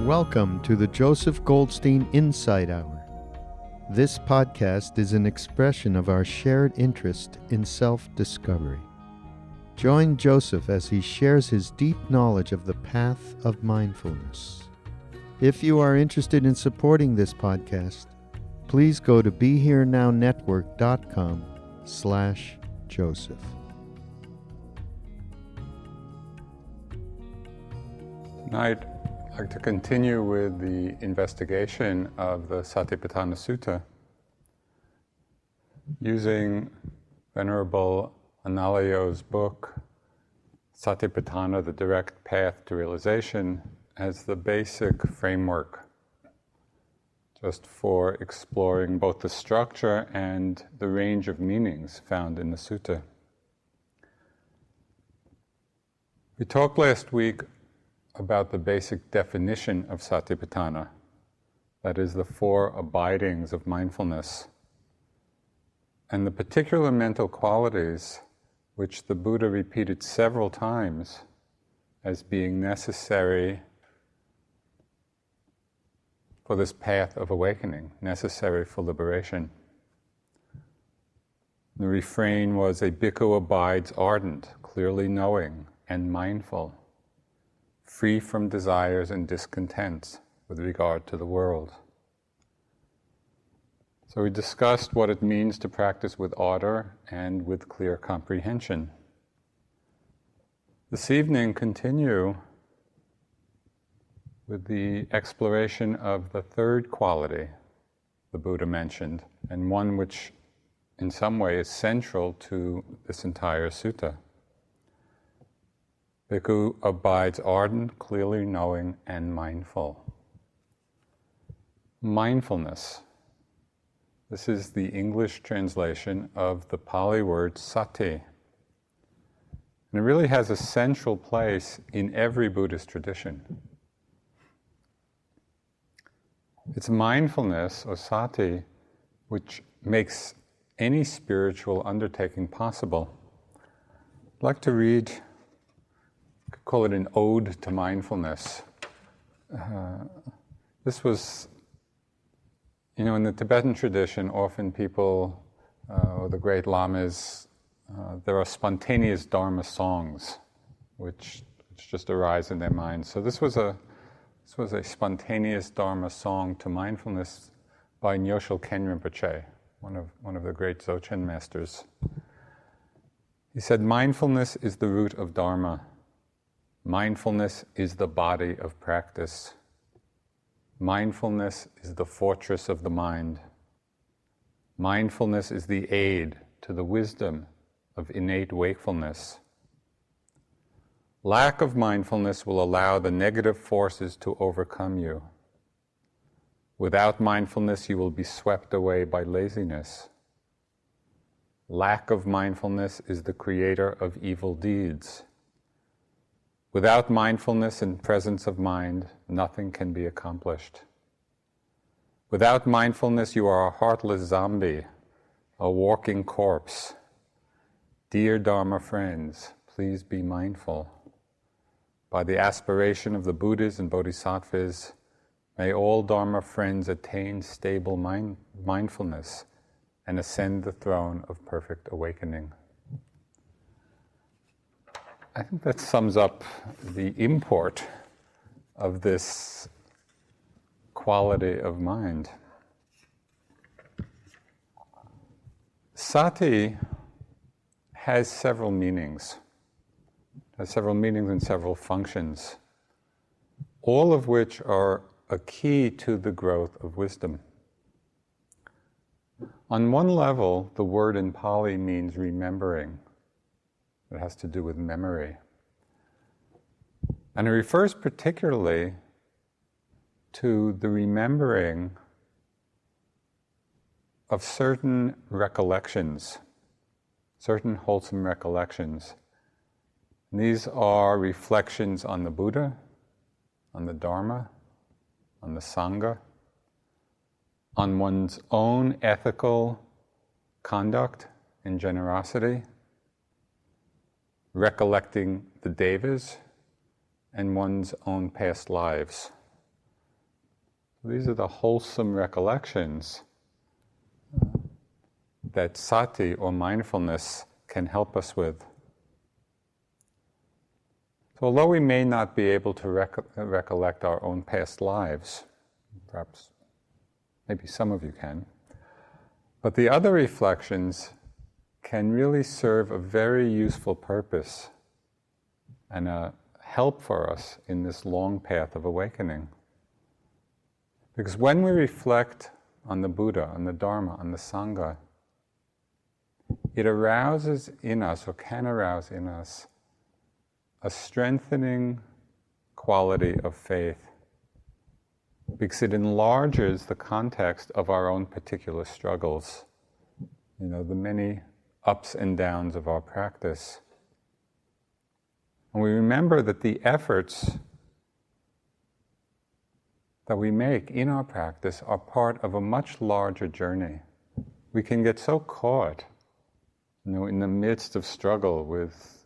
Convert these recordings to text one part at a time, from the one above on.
Welcome to the Joseph Goldstein Insight Hour. This podcast is an expression of our shared interest in self-discovery. Join Joseph as he shares his deep knowledge of the path of mindfulness. If you are interested in supporting this podcast, please go to BeHereNowNetwork.com/Joseph. Tonight, I'd like to continue with the investigation of the Satipatthāna Sutta using Venerable Analayo's book, Satipatthāna, the Direct Path to Realization, as the basic framework just for exploring both the structure and the range of meanings found in the sutta. We talked last week about the basic definition of Satipatthāna, that is, the four abidings of mindfulness, and the particular mental qualities which the Buddha repeated several times as being necessary for this path of awakening, necessary for liberation. The refrain was, a bhikkhu abides ardent, clearly knowing, and mindful, free from desires and discontents with regard to the world. So we discussed what it means to practice with order and with clear comprehension. This evening, continue with the exploration of the third quality the Buddha mentioned, and one which in some way is central to this entire sutta. Bhikkhu abides ardent, clearly knowing, and mindful. Mindfulness. This is the English translation of the Pali word sati. And it really has a central place in every Buddhist tradition. It's mindfulness, or sati, which makes any spiritual undertaking possible. I'd like to read, call it an ode to mindfulness. This was, in the Tibetan tradition, often people, or the great lamas, there are spontaneous Dharma songs which just arise in their minds. So this was a spontaneous Dharma song to mindfulness by Nyoshul Khen Rinpoche, one of the great Dzogchen masters. He said, "Mindfulness is the root of Dharma. Mindfulness is the body of practice. Mindfulness is the fortress of the mind. Mindfulness is the aid to the wisdom of innate wakefulness. Lack of mindfulness will allow the negative forces to overcome you. Without mindfulness, you will be swept away by laziness. Lack of mindfulness is the creator of evil deeds. Without mindfulness and presence of mind, nothing can be accomplished. Without mindfulness, you are a heartless zombie, a walking corpse. Dear Dharma friends, please be mindful. By the aspiration of the Buddhas and Bodhisattvas, may all Dharma friends attain stable mindfulness and ascend the throne of perfect awakening." I think that sums up the import of this quality of mind. Sati has several meanings. And several functions, all of which are a key to the growth of wisdom. On one level, the word in Pali means remembering. It has to do with memory. And it refers particularly to the remembering of certain recollections, certain wholesome recollections. And these are reflections on the Buddha, on the Dharma, on the Sangha, on one's own ethical conduct and generosity, recollecting the devas, and one's own past lives. These are the wholesome recollections that sati, or mindfulness, can help us with. So although we may not be able to recollect our own past lives, perhaps maybe some of you can, but the other reflections can really serve a very useful purpose and a help for us in this long path of awakening. Because when we reflect on the Buddha, on the Dharma, on the Sangha, it arouses in us, or can arouse in us, a strengthening quality of faith, because it enlarges the context of our own particular struggles, the many ups and downs of our practice. And we remember that the efforts that we make in our practice are part of a much larger journey. We can get so caught, in the midst of struggle with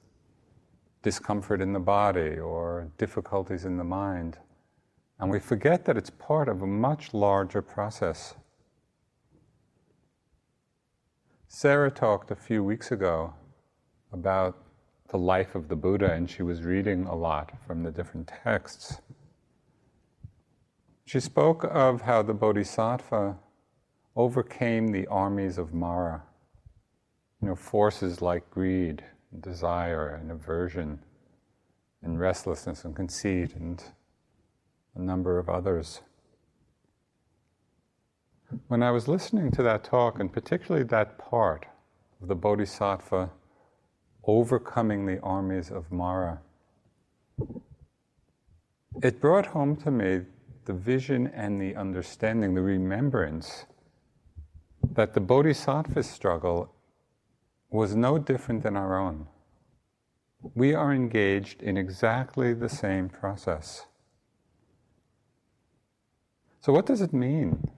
discomfort in the body or difficulties in the mind, and we forget that it's part of a much larger process. Sarah talked a few weeks ago about the life of the Buddha, and she was reading a lot from the different texts. She spoke of how the Bodhisattva overcame the armies of Mara, forces like greed, and desire, and aversion, and restlessness, and conceit, and a number of others. When I was listening to that talk, and particularly that part of the Bodhisattva overcoming the armies of Mara, it brought home to me the vision and the understanding, the remembrance, that the Bodhisattva's struggle was no different than our own. We are engaged in exactly the same process. So what does it mean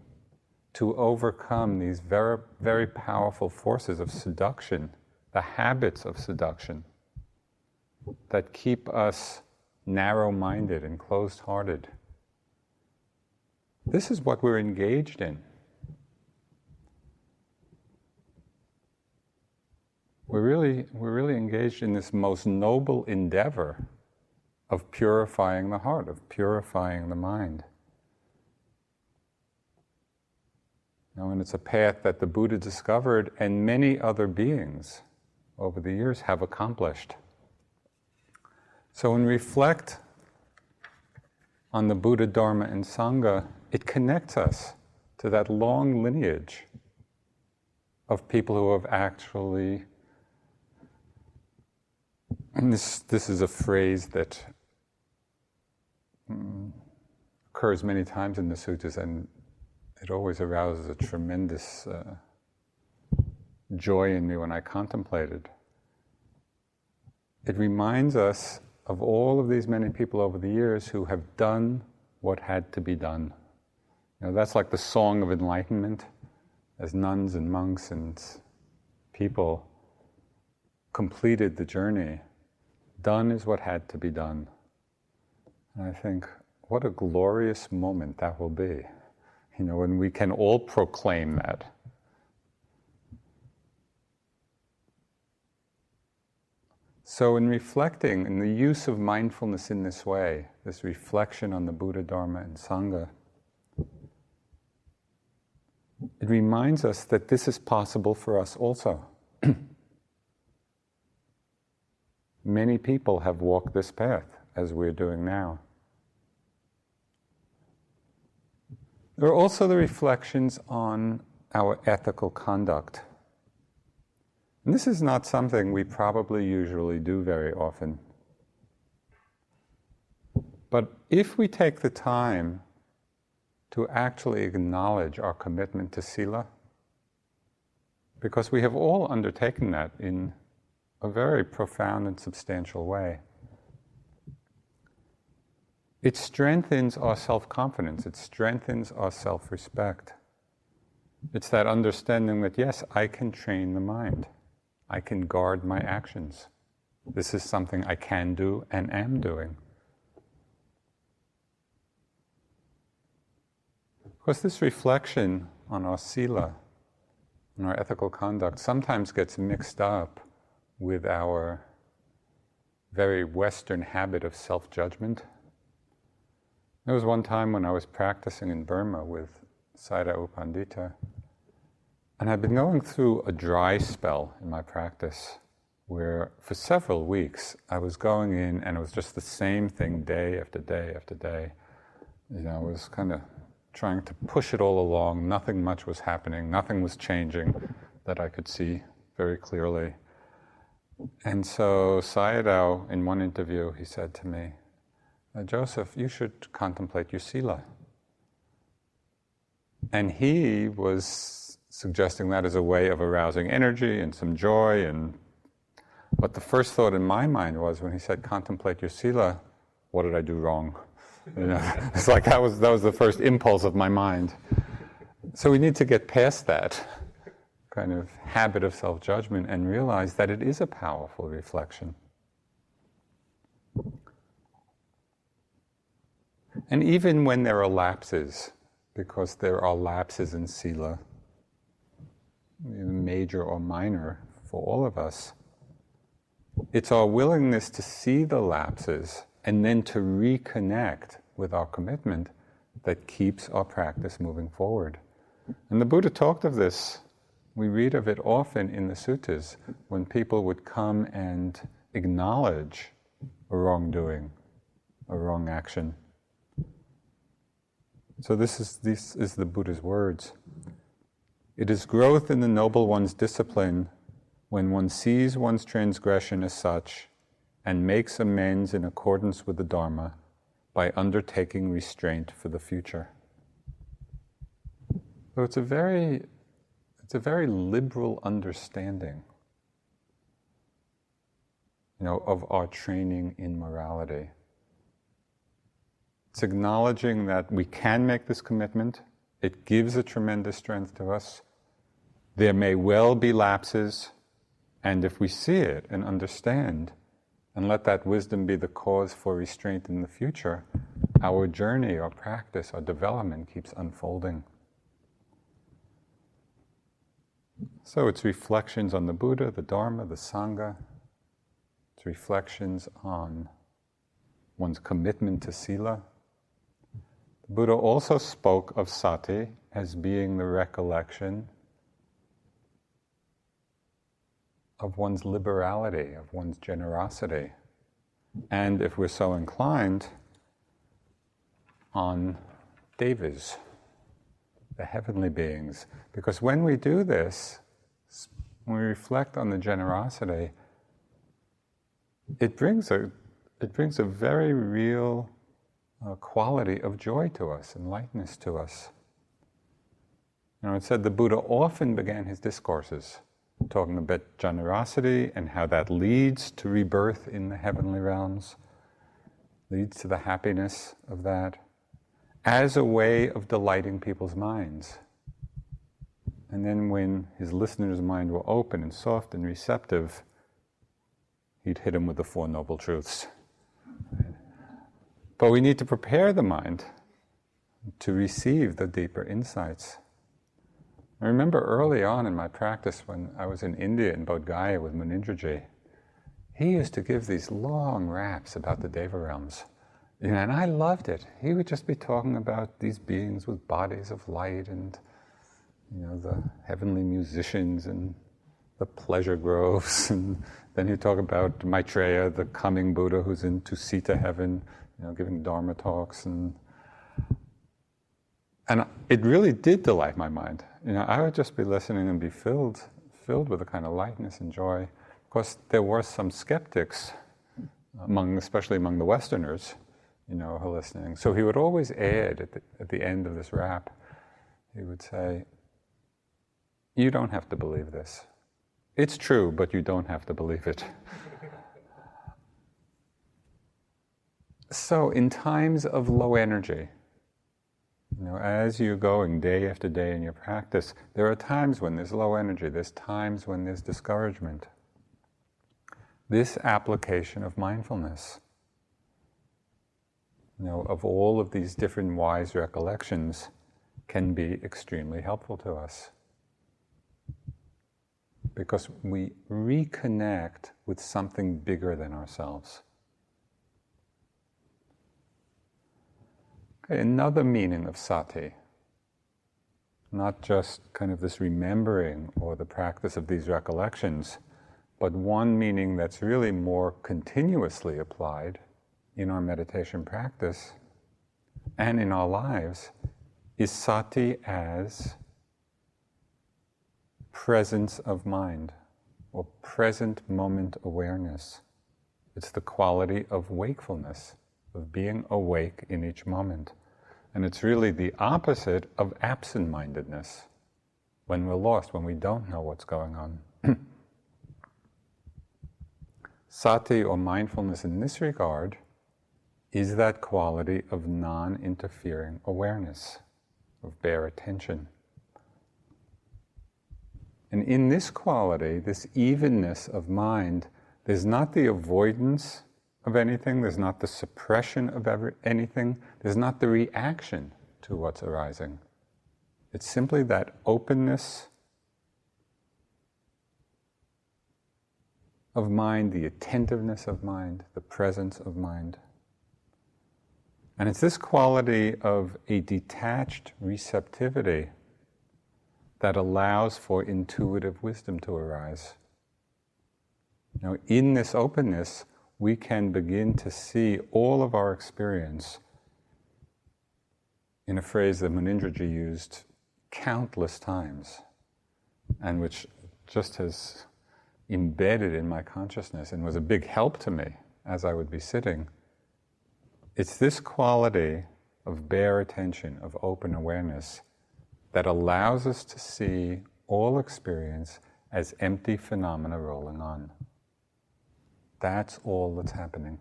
to overcome these very, very powerful forces of seduction, the habits of seduction that keep us narrow-minded and closed-hearted? This is what we're engaged in. We're really engaged in this most noble endeavor of purifying the heart, of purifying the mind. And it's a path that the Buddha discovered and many other beings over the years have accomplished. So when we reflect on the Buddha, Dharma, and Sangha, it connects us to that long lineage of people who have actually, and this is a phrase that occurs many times in the suttas, and it always arouses a tremendous joy in me when I contemplate it. It reminds us of all of these many people over the years who have done what had to be done. That's like the song of enlightenment, as nuns and monks and people completed the journey. Done is what had to be done. And I think, what a glorious moment that will be, when we can all proclaim that. So in reflecting, in the use of mindfulness in this way, this reflection on the Buddha, Dharma, and Sangha, it reminds us that this is possible for us also. Many people have walked this path, as we're doing now. There are also the reflections on our ethical conduct. And this is not something we probably usually do very often. But if we take the time to actually acknowledge our commitment to sila, because we have all undertaken that in a very profound and substantial way, it strengthens our self-confidence, it strengthens our self-respect. It's that understanding that, yes, I can train the mind. I can guard my actions. This is something I can do and am doing. Because this reflection on our sila, on our ethical conduct, sometimes gets mixed up with our very Western habit of self-judgment. There was one time when I was practicing in Burma with Sayadaw U Pandita, and I'd been going through a dry spell in my practice where for several weeks I was going in and it was just the same thing day after day after day. I was kind of trying to push it all along. Nothing much was happening. Nothing was changing that I could see very clearly. And so Sayadaw, in one interview, he said to me, Joseph, you should contemplate your sila. And he was suggesting that as a way of arousing energy and some joy. But the first thought in my mind was, when he said, contemplate your sila, what did I do wrong? It's like that was the first impulse of my mind. So we need to get past that kind of habit of self-judgment and realize that it is a powerful reflection. And even when there are lapses, because there are lapses in sila, major or minor for all of us, it's our willingness to see the lapses and then to reconnect with our commitment that keeps our practice moving forward. And the Buddha talked of this. We read of it often in the suttas when people would come and acknowledge a wrongdoing, a wrong action. So this is the Buddha's words. It is growth in the Noble One's discipline when one sees one's transgression as such and makes amends in accordance with the Dharma by undertaking restraint for the future. So it's a very liberal understanding, of our training in morality. It's acknowledging that we can make this commitment. It gives a tremendous strength to us. There may well be lapses, and if we see it and understand, and let that wisdom be the cause for restraint in the future, our journey, our practice, our development keeps unfolding. So it's reflections on the Buddha, the Dharma, the Sangha. It's reflections on one's commitment to sila. The Buddha also spoke of sati as being the recollection of one's liberality, of one's generosity, and if we're so inclined, on devas, the heavenly beings. Because when we do this, when we reflect on the generosity, it brings a very real quality of joy to us and lightness to us. It said the Buddha often began his discourses talking about generosity and how that leads to rebirth in the heavenly realms, leads to the happiness of that, as a way of delighting people's minds. And then when his listeners' mind were open and soft and receptive, he'd hit them with the Four Noble Truths. But we need to prepare the mind to receive the deeper insights. I remember early on in my practice when I was in India in Bodh Gaya with Munindraji, he used to give these long raps about the Deva realms. And I loved it. He would just be talking about these beings with bodies of light and, the heavenly musicians and the pleasure groves. And then he'd talk about Maitreya, the coming Buddha who's in Tusita heaven, giving Dharma talks. And it really did delight my mind. I would just be listening and be filled with a kind of lightness and joy. Of course, there were some skeptics, especially among the Westerners, who were listening. So he would always add at the end of this rap, he would say, you don't have to believe this. It's true, but you don't have to believe it. So in times of low energy, as you're going day after day in your practice, there are times when there's low energy, there's times when there's discouragement. This application of mindfulness, of all of these different wise recollections, can be extremely helpful to us, because we reconnect with something bigger than ourselves. Okay, another meaning of sati, not just kind of this remembering or the practice of these recollections, but one meaning that's really more continuously applied in our meditation practice and in our lives, is sati as presence of mind, or present moment awareness. It's the quality of wakefulness, of being awake in each moment. And it's really the opposite of absent-mindedness, when we're lost, when we don't know what's going on. Sati, or mindfulness in this regard, is that quality of non-interfering awareness, of bare attention. And in this quality, this evenness of mind, there's not the avoidance of anything, there's not the suppression of anything, there's not the reaction to what's arising. It's simply that openness of mind, the attentiveness of mind, the presence of mind. And it's this quality of a detached receptivity that allows for intuitive wisdom to arise. Now, in this openness, we can begin to see all of our experience, in a phrase that Munindraji used countless times, and which just has embedded in my consciousness and was a big help to me as I would be sitting. It's this quality of bare attention, of open awareness, that allows us to see all experience as empty phenomena rolling on. That's all that's happening.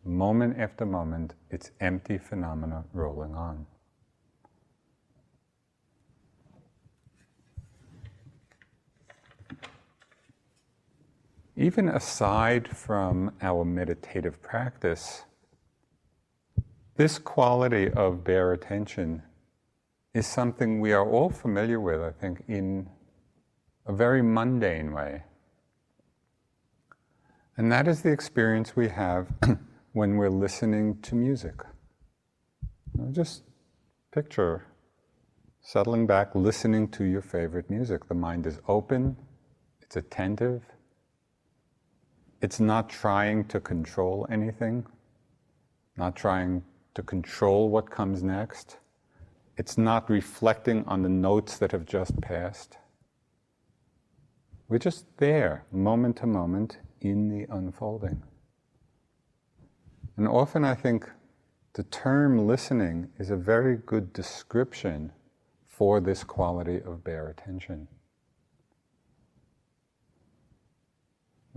Moment after moment, it's empty phenomena rolling on. Even aside from our meditative practice, this quality of bare attention is something we are all familiar with, I think, in a very mundane way. And that is the experience we have when we're listening to music. Just picture settling back, listening to your favorite music. The mind is open, it's attentive, it's not trying to control anything, not trying to control what comes next. It's not reflecting on the notes that have just passed. We're just there, moment to moment, in the unfolding. And often I think the term listening is a very good description for this quality of bare attention.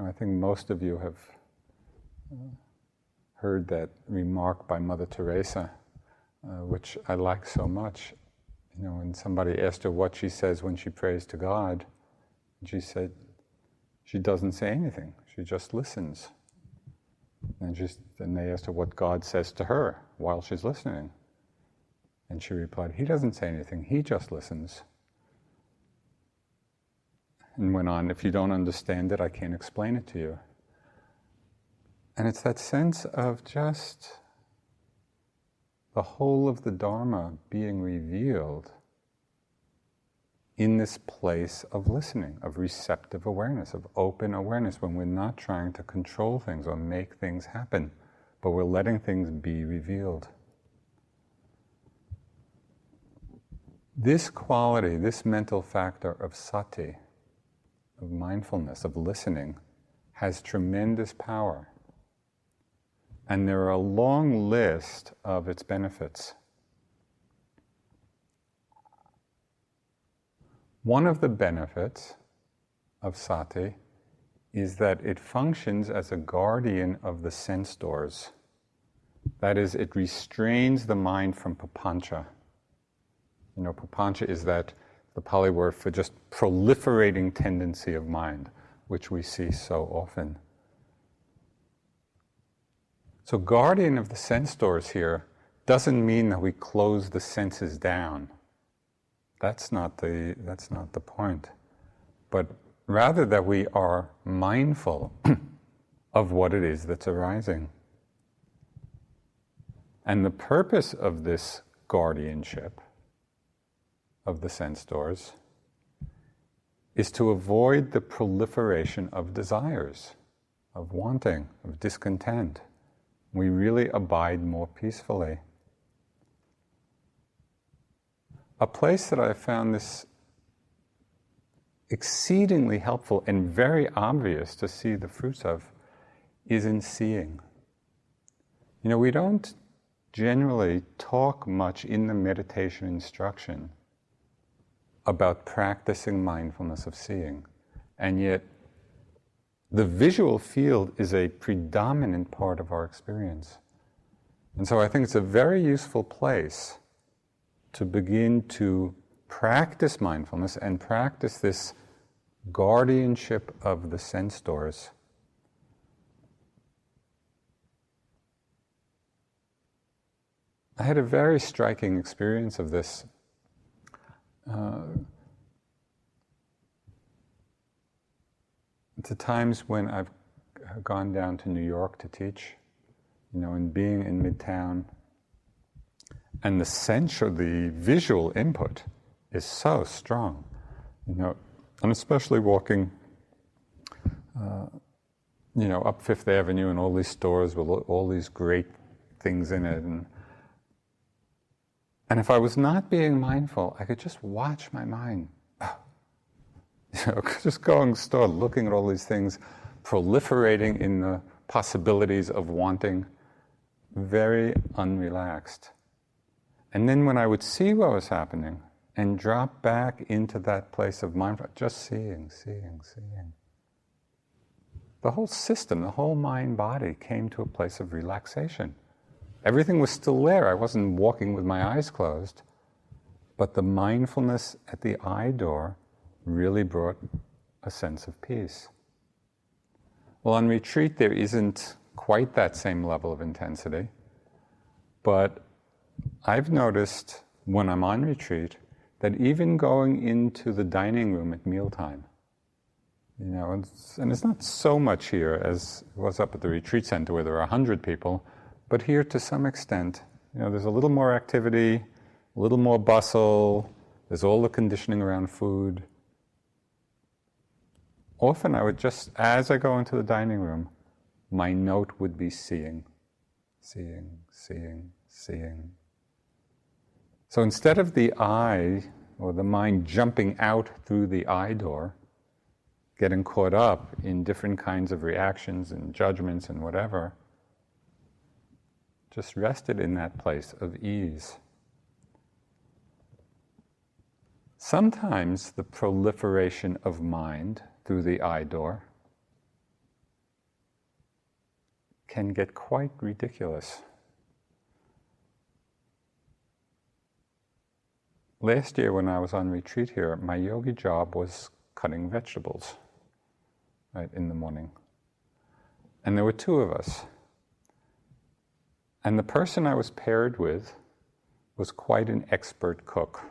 I think most of you have heard that remark by Mother Teresa, which I like so much. When somebody asked her what she says when she prays to God, she said she doesn't say anything, she just listens. And they asked her what God says to her while she's listening. And she replied, He doesn't say anything, He just listens. And went on, if you don't understand it, I can't explain it to you. And it's that sense of just the whole of the Dharma being revealed in this place of listening, of receptive awareness, of open awareness, when we're not trying to control things or make things happen, but we're letting things be revealed. This quality, this mental factor of sati, of mindfulness, of listening, has tremendous power. And there are a long list of its benefits. One of the benefits of sati is that it functions as a guardian of the sense doors. That is, it restrains the mind from papancha. Papancha is the Pali word for just proliferating tendency of mind, which we see so often. So guardian of the sense doors here doesn't mean that we close the senses down That's not the point. But rather that we are mindful of what it is that's arising. And the purpose of this guardianship of the sense doors is to avoid the proliferation of desires, of wanting, of discontent. We really abide more peacefully. A place that I found this exceedingly helpful and very obvious to see the fruits of is in seeing. You know, we don't generally talk much in the meditation instruction about practicing mindfulness of seeing, and yet the visual field is a predominant part of our experience. And so I think it's a very useful place to begin to practice mindfulness and practice this guardianship of the sense doors. I had a very striking experience of this. The times when I've gone down to New York to teach, you know, and being in Midtown, and the visual input is so strong, you know, and especially walking, you know, up Fifth Avenue and all these stores with all these great things in it, and if I was not being mindful, I could just watch my mind, you know, just going to the store, looking at all these things, proliferating in the possibilities of wanting, very unrelaxed. And then when I would see what was happening and drop back into that place of mindfulness, just seeing, the whole system, the whole mind-body came to a place of relaxation. Everything was still there. I wasn't walking with my eyes closed, but the mindfulness at the eye door really brought a sense of peace. Well, on retreat there isn't quite that same level of intensity, but I've noticed when I'm on retreat that even going into the dining room at mealtime, you know, and it's not so much here as it was up at the retreat center where there are 100 people, but here to some extent, you know, there's a little more activity, a little more bustle, there's all the conditioning around food. Often I would just, as I go into the dining room, my note would be seeing. So instead of the eye or the mind jumping out through the eye door, getting caught up in different kinds of reactions and judgments and whatever, just rested in that place of ease. Sometimes the proliferation of mind through the eye door can get quite ridiculous. Last year when I was on retreat here, my yogi job was cutting vegetables, right, in the morning. And there were two of us. And the person I was paired with was quite an expert cook.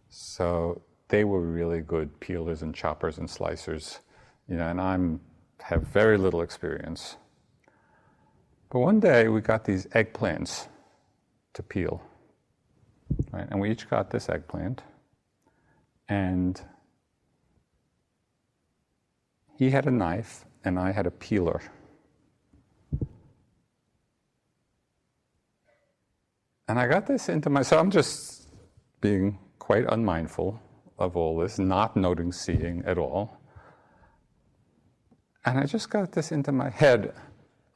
So they were really good peelers and choppers and slicers, you know, and I have very little experience. But one day we got these eggplants to peel, right? And we each got this eggplant, and he had a knife and I had a peeler. And I got this into so I'm just being quite unmindful of all this, not noting seeing at all. And I just got this into my head,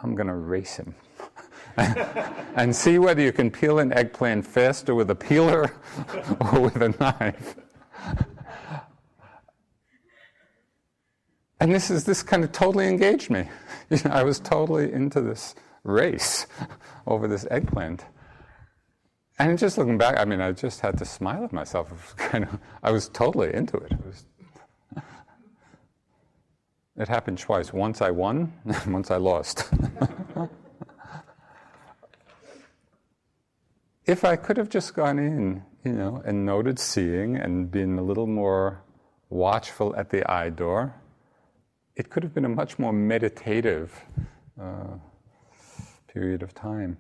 I'm going to race him. And see whether you can peel an eggplant faster with a peeler or with a knife. And this kind of totally engaged me. You know, I was totally into this race over this eggplant. And just looking back, I mean, I just had to smile at myself. I was totally into it. It happened twice. Once I won, and once I lost. If I could have just gone and noted seeing and been a little more watchful at the eye door, it could have been a much more meditative period of time.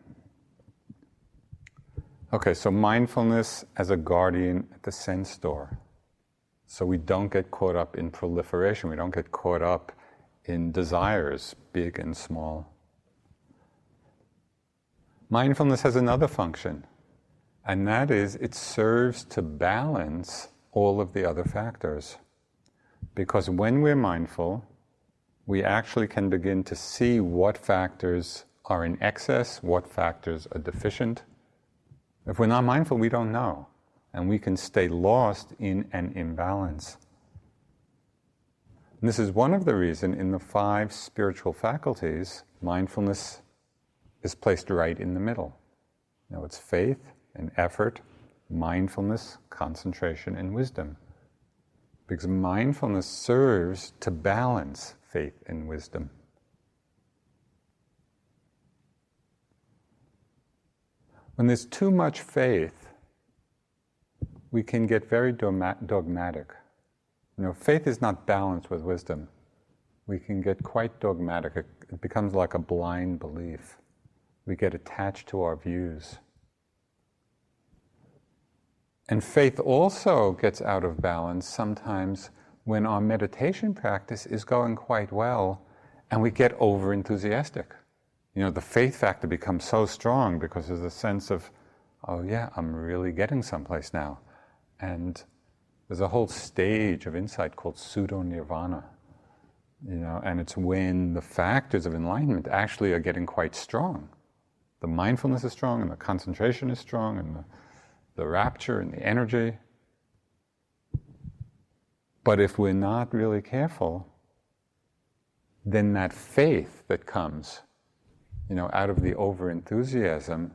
Okay, so mindfulness as a guardian at the sense door. So we don't get caught up in proliferation, we don't get caught up in desires, big and small. Mindfulness has another function, and that is it serves to balance all of the other factors. Because when we're mindful, we actually can begin to see what factors are in excess, what factors are deficient. If we're not mindful, we don't know, and we can stay lost in an imbalance. And this is one of the reasons in the 5 spiritual faculties, mindfulness is placed right in the middle. It's faith and effort, mindfulness, concentration, and wisdom. Because mindfulness serves to balance faith and wisdom. When there's too much faith, we can get very dogmatic. Faith is not balanced with wisdom. We can get quite dogmatic. It becomes like a blind belief. We get attached to our views. And faith also gets out of balance sometimes when our meditation practice is going quite well and we get over-enthusiastic. The faith factor becomes so strong because there's a sense of, oh yeah, I'm really getting someplace now. And there's a whole stage of insight called pseudo-nirvana. And it's when the factors of enlightenment actually are getting quite strong. The mindfulness is strong, and the concentration is strong, and the rapture and the energy. But if we're not really careful, then that faith that comes, out of the over-enthusiasm,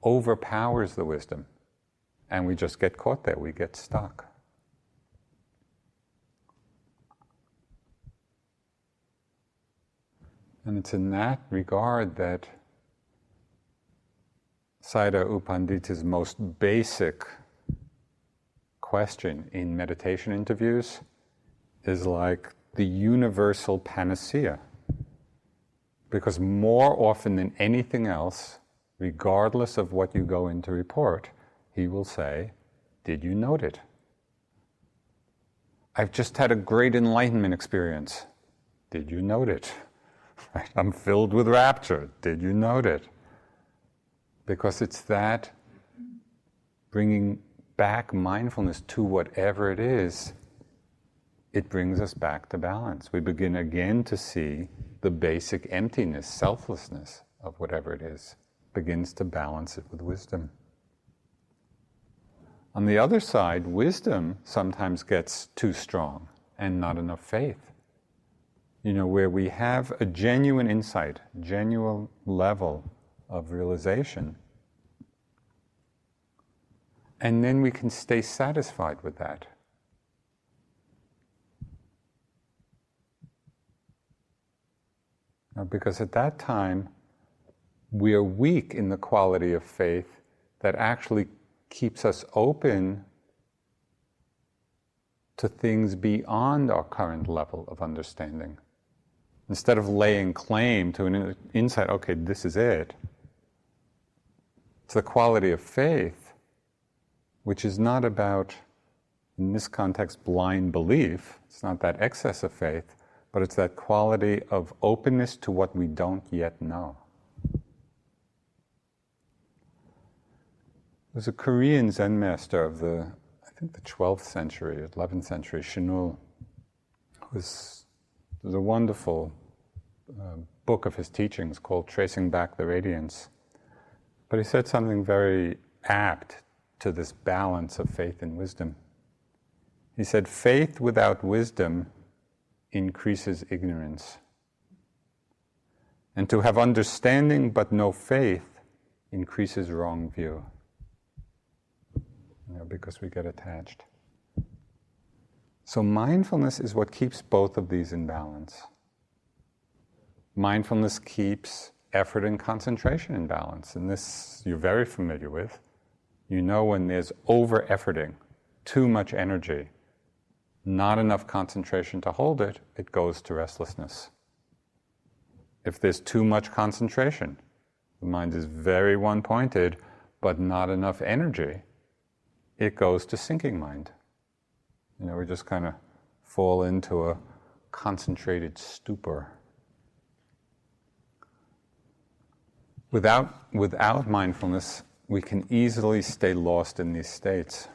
overpowers the wisdom. And we just get caught there, we get stuck. And it's in that regard that Sayadaw U Pandita's most basic question in meditation interviews is like the universal panacea. Because more often than anything else, regardless of what you go in to report, he will say, did you note it? I've just had a great enlightenment experience. Did you note it? I'm filled with rapture. Did you note it? Because it's that bringing back mindfulness to whatever it is, it brings us back to balance. We begin again to see the basic emptiness, selflessness of whatever it is, begins to balance it with wisdom. On the other side, wisdom sometimes gets too strong and not enough faith. Where we have a genuine insight, genuine level of realization, and then we can stay satisfied with that. Because at that time, we are weak in the quality of faith that actually keeps us open to things beyond our current level of understanding. Instead of laying claim to an insight, okay, this is it, it's the quality of faith, which is not about, in this context, blind belief. It's not that excess of faith, but it's that quality of openness to what we don't yet know. There's a Korean Zen master of the 12th century, 11th century, Shinul, there's a wonderful book of his teachings called Tracing Back the Radiance. But he said something very apt to this balance of faith and wisdom. He said, faith without wisdom increases ignorance. And to have understanding but no faith increases wrong view. Because we get attached. So mindfulness is what keeps both of these in balance. Mindfulness keeps effort and concentration in balance, and this you're very familiar with. You know when there's over-efforting, too much energy, not enough concentration to hold it, it goes to restlessness. If there's too much concentration, the mind is very one-pointed, but not enough energy, it goes to sinking mind. We just kind of fall into a concentrated stupor. Without mindfulness, we can easily stay lost in these states.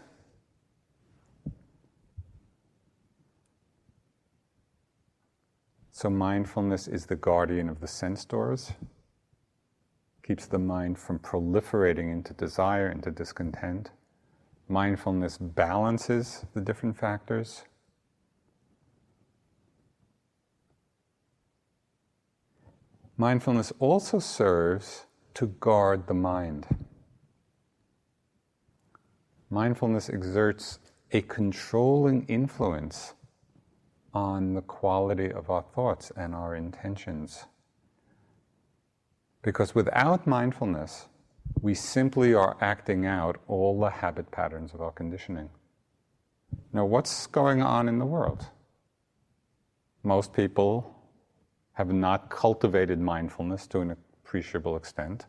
So mindfulness is the guardian of the sense doors, keeps the mind from proliferating into desire, into discontent. Mindfulness balances the different factors. Mindfulness also serves to guard the mind. Mindfulness exerts a controlling influence on the quality of our thoughts and our intentions. Because without mindfulness, we simply are acting out all the habit patterns of our conditioning. Now, what's going on in the world? Most people have not cultivated mindfulness to an appreciable extent,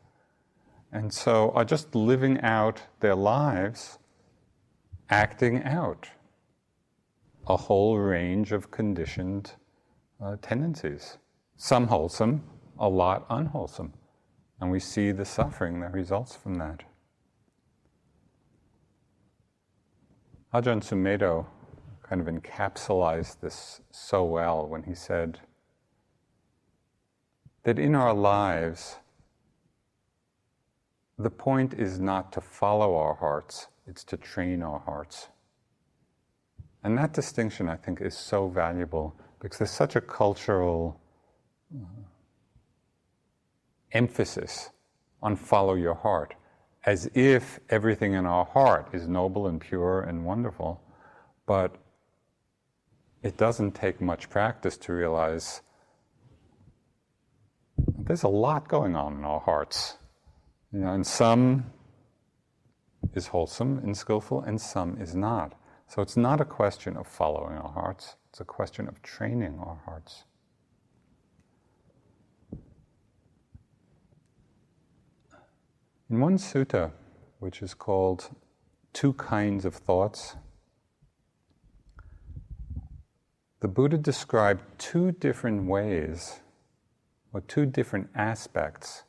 and so are just living out their lives, acting out a whole range of conditioned tendencies. Some wholesome, a lot unwholesome. And we see the suffering that results from that. Ajahn Sumedho kind of encapsulates this so well when he said that in our lives, the point is not to follow our hearts, it's to train our hearts. And that distinction, I think, is so valuable because there's such a cultural emphasis on follow your heart, as if everything in our heart is noble and pure and wonderful. But it doesn't take much practice to realize there's a lot going on in our hearts. And some is wholesome and skillful, and some is not. So it's not a question of following our hearts, it's a question of training our hearts. In one sutta, which is called Two Kinds of Thoughts, the Buddha described two different ways, or two different aspects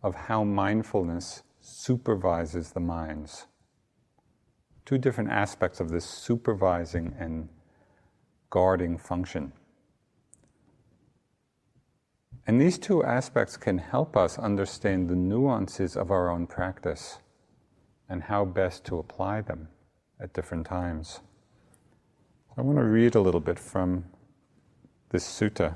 of how mindfulness supervises the minds. Two different aspects of this supervising and guarding function. And these two aspects can help us understand the nuances of our own practice and how best to apply them at different times. I want to read a little bit from this sutta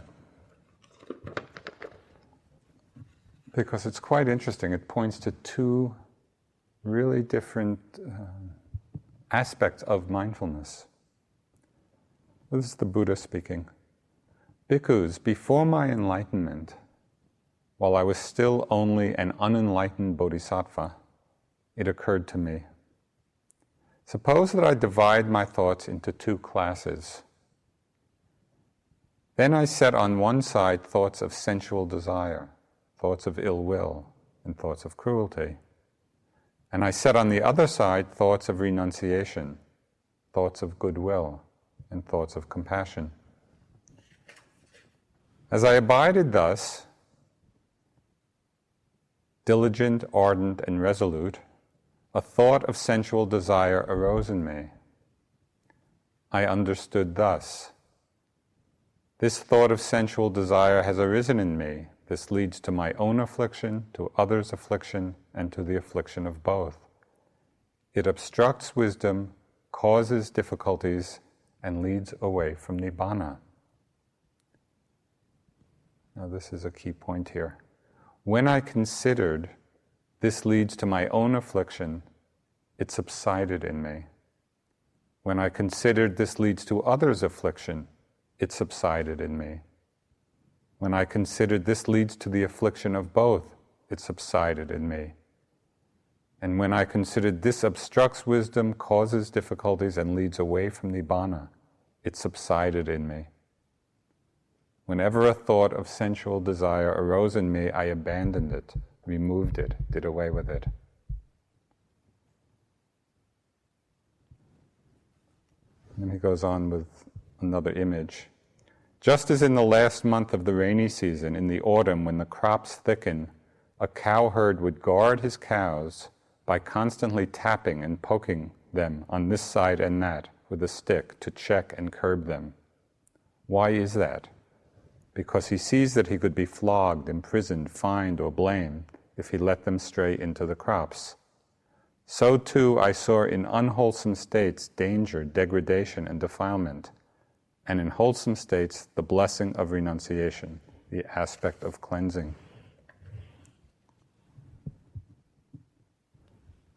because it's quite interesting. It points to two really different aspects of mindfulness. This is the Buddha speaking. Bhikkhus, before my enlightenment, while I was still only an unenlightened bodhisattva, it occurred to me. Suppose that I divide my thoughts into two classes. Then I set on one side thoughts of sensual desire, thoughts of ill will, and thoughts of cruelty. And I set on the other side thoughts of renunciation, thoughts of goodwill, and thoughts of compassion. As I abided thus, diligent, ardent, and resolute, a thought of sensual desire arose in me. I understood thus. This thought of sensual desire has arisen in me. This leads to my own affliction, to others' affliction, and to the affliction of both. It obstructs wisdom, causes difficulties, and leads away from Nibbana. Now this is a key point here. When I considered this leads to my own affliction, it subsided in me. When I considered this leads to others' affliction, it subsided in me. When I considered this leads to the affliction of both, it subsided in me. And when I considered this obstructs wisdom, causes difficulties, and leads away from Nibbana, it subsided in me. Whenever a thought of sensual desire arose in me, I abandoned it, removed it, did away with it. And then he goes on with another image. Just as in the last month of the rainy season, in the autumn when the crops thicken, a cowherd would guard his cows by constantly tapping and poking them on this side and that with a stick to check and curb them. Why is that? Because he sees that he could be flogged, imprisoned, fined, or blamed if he let them stray into the crops. So too I saw in unwholesome states danger, degradation, and defilement, and in wholesome states the blessing of renunciation, the aspect of cleansing.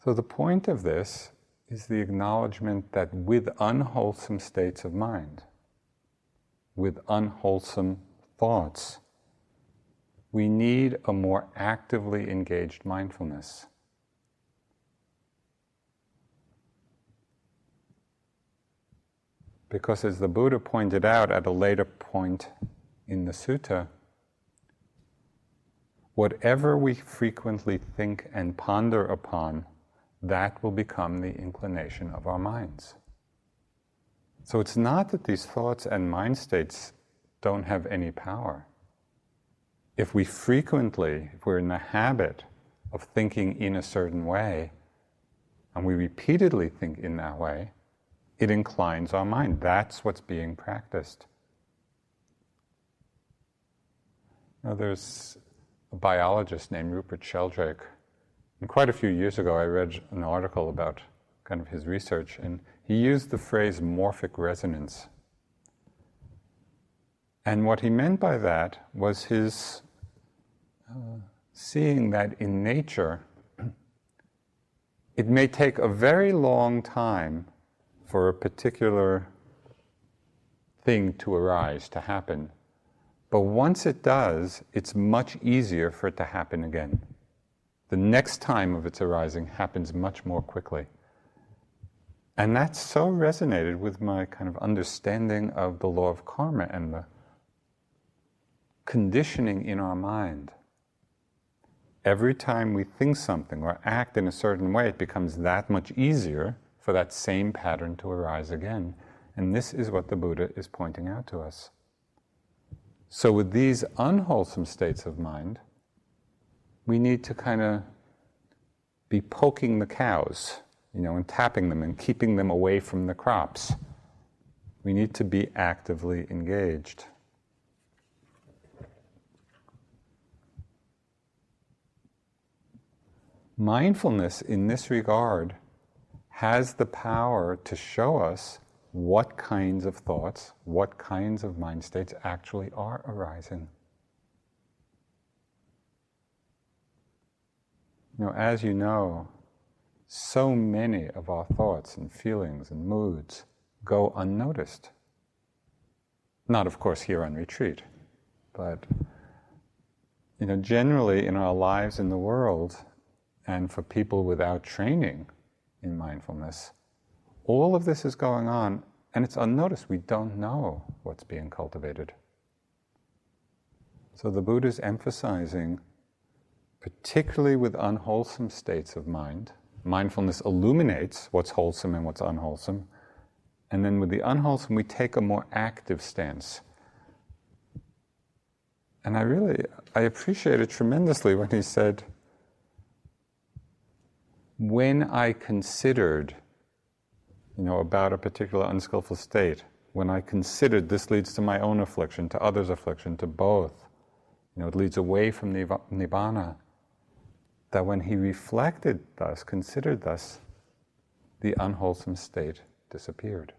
So the point of this is the acknowledgement that with unwholesome states of mind, with unwholesome thoughts, we need a more actively engaged mindfulness. Because as the Buddha pointed out at a later point in the sutta, whatever we frequently think and ponder upon, that will become the inclination of our minds. So it's not that these thoughts and mind states don't have any power. If we're in the habit of thinking in a certain way, and we repeatedly think in that way, it inclines our mind. That's what's being practiced. Now, there's a biologist named Rupert Sheldrake, and quite a few years ago I read an article about kind of his research, and he used the phrase morphic resonance. And what he meant by that was his seeing that in nature, it may take a very long time for a particular thing to arise, to happen. But once it does, it's much easier for it to happen again. The next time of its arising happens much more quickly. And that so resonated with my kind of understanding of the law of karma and the conditioning in our mind. Every time we think something or act in a certain way, it becomes that much easier for that same pattern to arise again. And this is what the Buddha is pointing out to us. So with these unwholesome states of mind, we need to kind of be poking the cows, and tapping them and keeping them away from the crops. We need to be actively engaged. Mindfulness in this regard has the power to show us what kinds of thoughts, what kinds of mind states actually are arising. As you know, so many of our thoughts and feelings and moods go unnoticed. Not, of course, here on retreat, but generally in our lives in the world, and for people without training in mindfulness, all of this is going on, and it's unnoticed. We don't know what's being cultivated. So the Buddha is emphasizing, particularly with unwholesome states of mind, mindfulness illuminates what's wholesome and what's unwholesome, and then with the unwholesome we take a more active stance. And I appreciated tremendously when he said, when I considered, about a particular unskillful state, when I considered this leads to my own affliction, to others' affliction, to both, it leads away from Nibbana, that when he reflected thus, considered thus, the unwholesome state disappeared.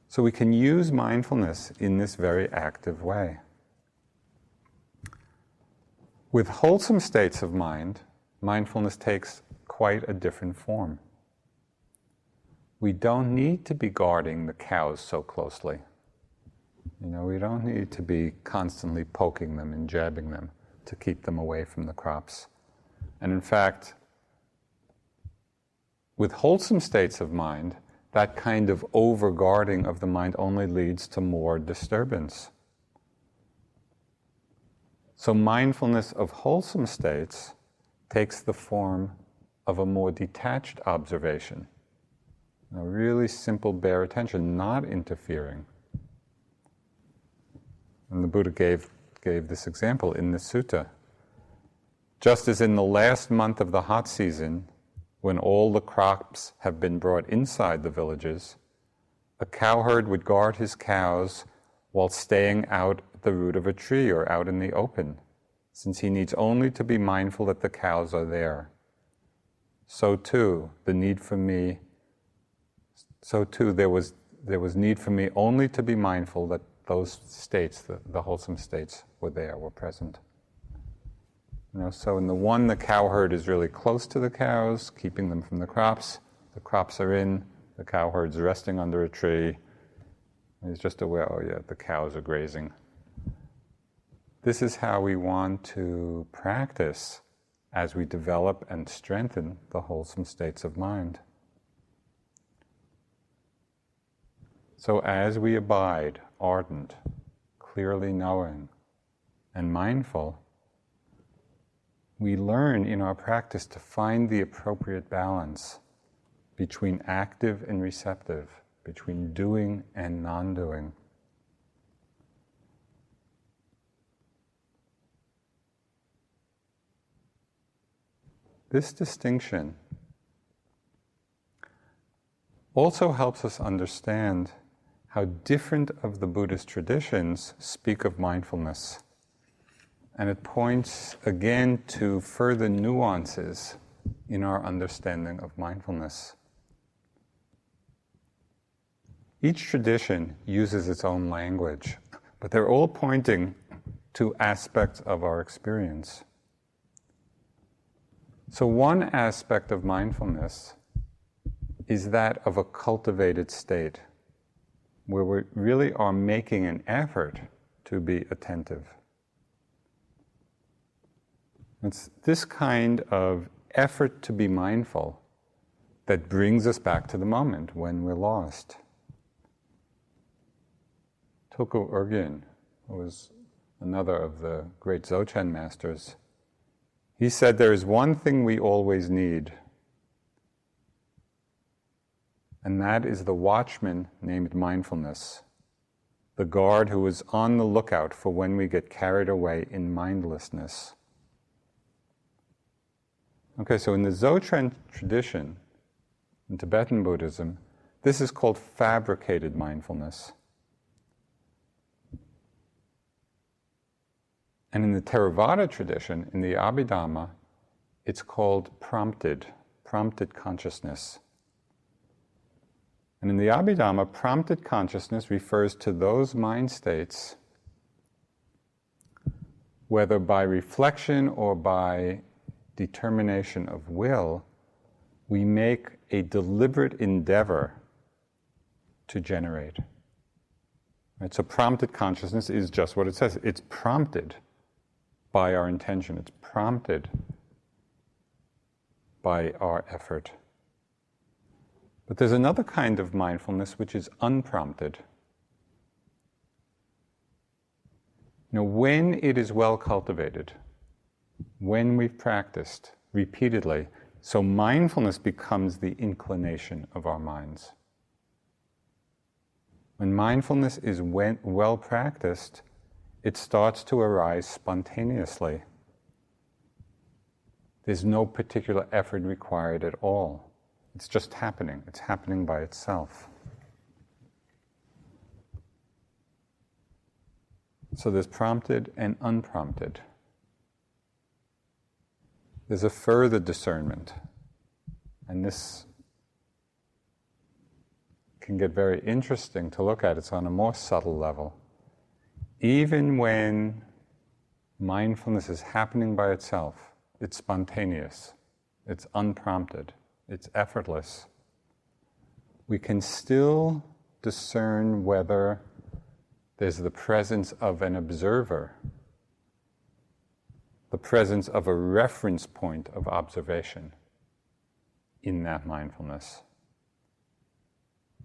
So we can use mindfulness in this very active way. With wholesome states of mind, mindfulness takes quite a different form. We don't need to be guarding the cows so closely. We don't need to be constantly poking them and jabbing them to keep them away from the crops. And in fact, with wholesome states of mind, that kind of overguarding of the mind only leads to more disturbance. So mindfulness of wholesome states takes the form of a more detached observation. A really simple, bare attention, not interfering. And the Buddha gave this example in the sutta. Just as in the last month of the hot season, when all the crops have been brought inside the villages, a cowherd would guard his cows while staying out at the root of a tree or out in the open, since he needs only to be mindful that the cows are there. So too, there was need for me only to be mindful that those states, the wholesome states, were present. So in the one, the cowherd is really close to the cows, keeping them from the crops. The crops are in, the cowherd's resting under a tree. And he's just aware, oh yeah, the cows are grazing. This is how we want to practice as we develop and strengthen the wholesome states of mind. So as we abide, ardent, clearly knowing, and mindful, we learn in our practice to find the appropriate balance between active and receptive, between doing and non-doing. This distinction also helps us understand how different of the Buddhist traditions speak of mindfulness. And it points again to further nuances in our understanding of mindfulness. Each tradition uses its own language, but they're all pointing to aspects of our experience. So one aspect of mindfulness is that of a cultivated state, where we really are making an effort to be attentive. It's this kind of effort to be mindful that brings us back to the moment when we're lost. Tulku Urgyen, who was another of the great Dzogchen masters, he said there is one thing we always need, and that is the watchman named mindfulness, the guard who is on the lookout for when we get carried away in mindlessness. Okay, so in the Dzogchen tradition, in Tibetan Buddhism, this is called fabricated mindfulness. And in the Theravada tradition, in the Abhidhamma, it's called prompted consciousness. And in the Abhidhamma, prompted consciousness refers to those mind states, whether by reflection or by determination of will, we make a deliberate endeavor to generate. Right? So prompted consciousness is just what it says. It's prompted by our intention. It's prompted by our effort. But there's another kind of mindfulness which is unprompted. When it is well cultivated, when we've practiced repeatedly, so mindfulness becomes the inclination of our minds. When mindfulness is well practiced, it starts to arise spontaneously. There's no particular effort required at all. It's just happening. It's happening by itself. So there's prompted and unprompted. There's a further discernment, and this can get very interesting to look at. It's on a more subtle level. Even when mindfulness is happening by itself, it's spontaneous, it's unprompted, it's effortless, we can still discern whether there's the presence of an observer, the presence of a reference point of observation, in that mindfulness.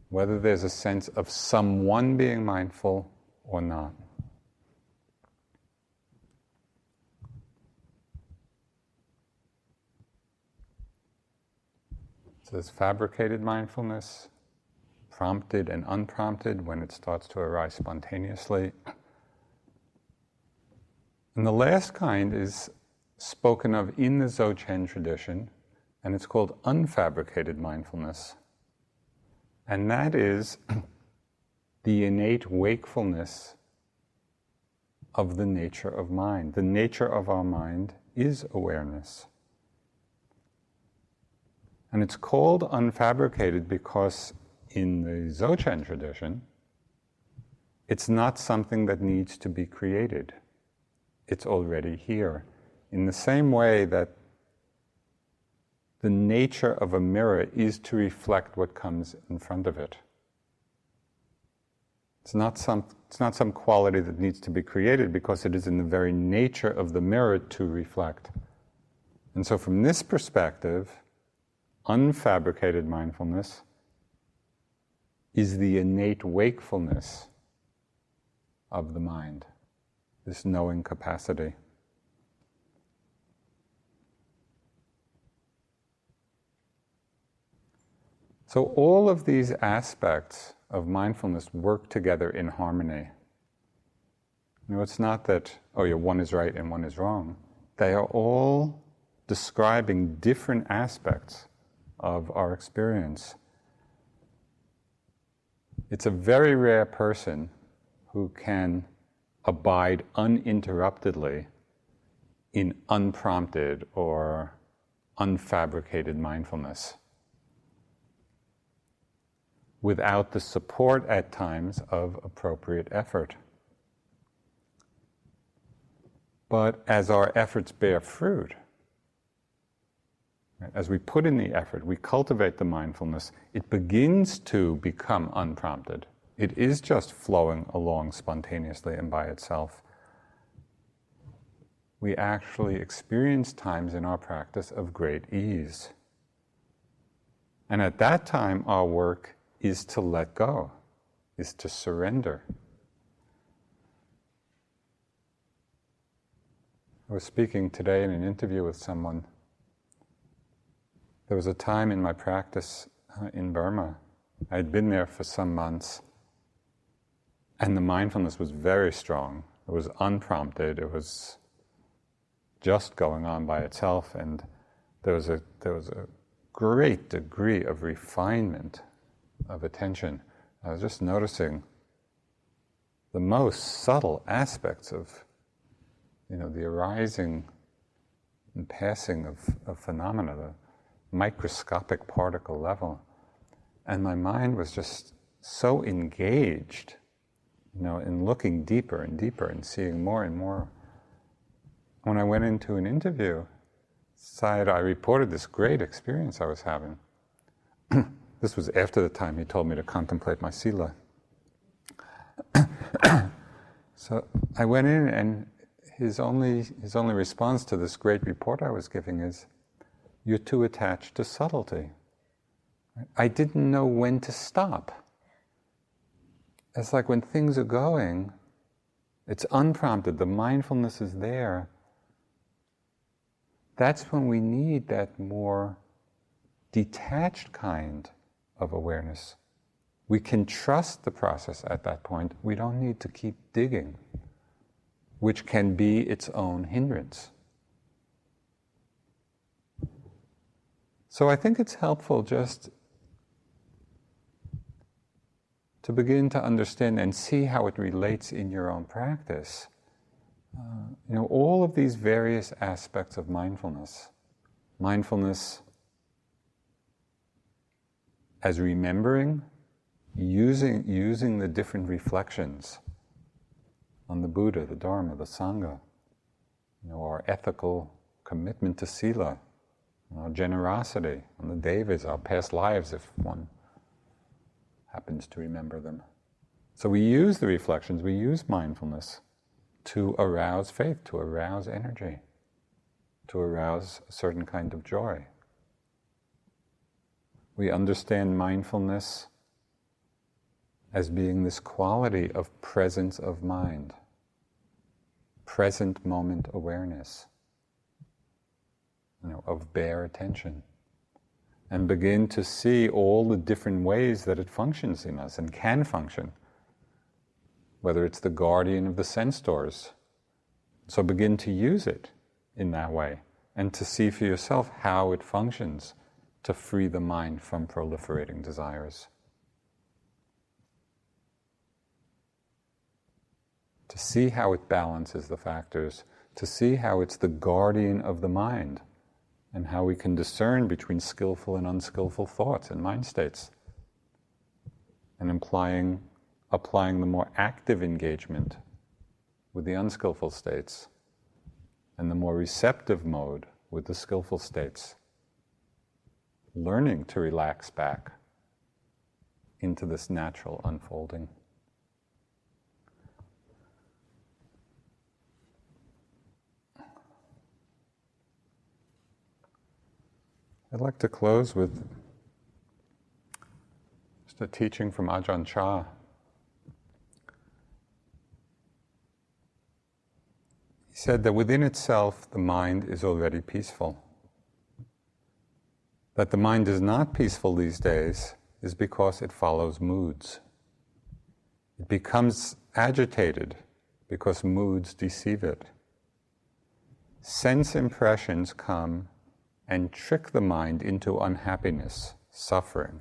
Whether there's a sense of someone being mindful or not. So there's fabricated mindfulness, prompted and unprompted when it starts to arise spontaneously. And the last kind is spoken of in the Dzogchen tradition, and it's called unfabricated mindfulness. And that is the innate wakefulness of the nature of mind. The nature of our mind is awareness. And it's called unfabricated because in the Dzogchen tradition, it's not something that needs to be created. It's already here. In the same way that the nature of a mirror is to reflect what comes in front of it. It's not some quality that needs to be created because it is in the very nature of the mirror to reflect. And so from this perspective, unfabricated mindfulness is the innate wakefulness of the mind, this knowing capacity. So all of these aspects of mindfulness work together in harmony. You know, it's not that, one is right and one is wrong. They are all describing different aspects of our experience. It's a very rare person who can abide uninterruptedly in unprompted or unfabricated mindfulness, without the support at times of appropriate effort. But as our efforts bear fruit, as we put in the effort, we cultivate the mindfulness, it begins to become unprompted. It is just flowing along spontaneously and by itself. We actually experience times in our practice of great ease. And at that time, our work is to let go, is to surrender. I was speaking today in an interview with someone. There was a time in my practice in Burma. I'd been there for some months, and the mindfulness was very strong. It was unprompted. It was just going on by itself, and there was a great degree of refinement of attention. I was just noticing the most subtle aspects of, the arising and passing of phenomena, the microscopic particle level. And my mind was just so engaged, in looking deeper and deeper and seeing more and more. When I went into an interview, I reported this great experience I was having. This was after the time he told me to contemplate my sila. So I went in, and his only response to this great report I was giving is, "You're too attached to subtlety." I didn't know when to stop. It's like when things are going, it's unprompted, the mindfulness is there. That's when we need that more detached kind of awareness. We can trust the process at that point. We don't need to keep digging, which can be its own hindrance. So I think it's helpful just to begin to understand and see how it relates in your own practice. All of these various aspects of mindfulness. Mindfulness as remembering, using the different reflections on the Buddha, the Dharma, the Sangha, our ethical commitment to sila, our generosity, on the devas, our past lives, if one happens to remember them. So we use the reflections, we use mindfulness to arouse faith, to arouse energy, to arouse a certain kind of joy. We understand mindfulness as being this quality of presence of mind, present moment awareness, of bare attention, and begin to see all the different ways that it functions in us and can function, whether it's the guardian of the sense doors. So begin to use it in that way and to see for yourself how it functions to free the mind from proliferating desires. To see how it balances the factors, to see how it's the guardian of the mind, and how we can discern between skillful and unskillful thoughts and mind states, and applying the more active engagement with the unskillful states, and the more receptive mode with the skillful states, learning to relax back into this natural unfolding. I'd like to close with just a teaching from Ajahn Chah. He said that within itself the mind is already peaceful. That the mind is not peaceful these days is because it follows moods. It becomes agitated because moods deceive it. Sense impressions come and trick the mind into unhappiness, suffering,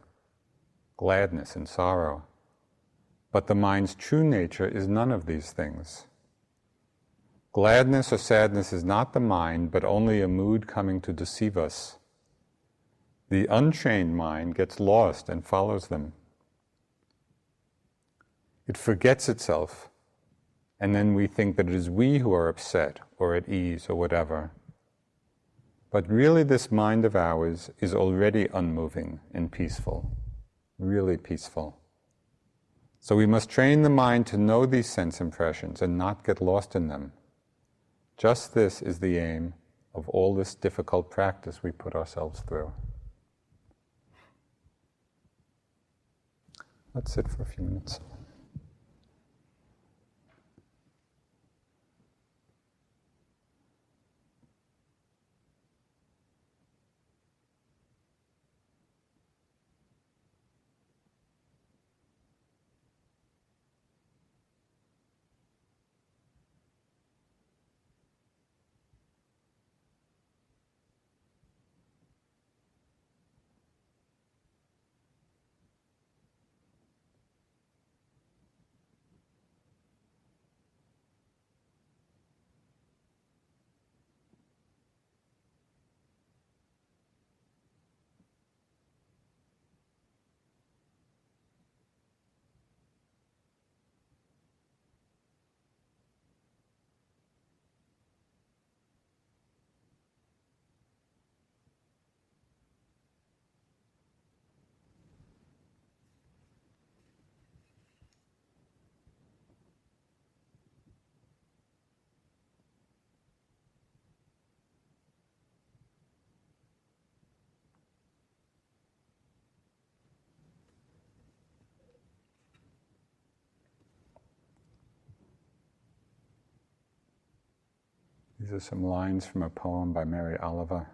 gladness, and sorrow. But the mind's true nature is none of these things. Gladness or sadness is not the mind, but only a mood coming to deceive us. The untrained mind gets lost and follows them. It forgets itself, and then we think that it is we who are upset or at ease or whatever. But really this mind of ours is already unmoving and peaceful, really peaceful. So we must train the mind to know these sense impressions and not get lost in them. Just this is the aim of all this difficult practice we put ourselves through. Let's sit for a few minutes. These are some lines from a poem by Mary Oliver.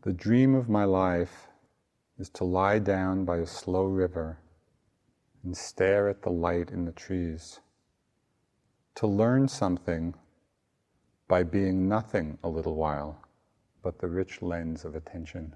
The dream of my life is to lie down by a slow river and stare at the light in the trees, to learn something by being nothing a little while, but the rich lens of attention.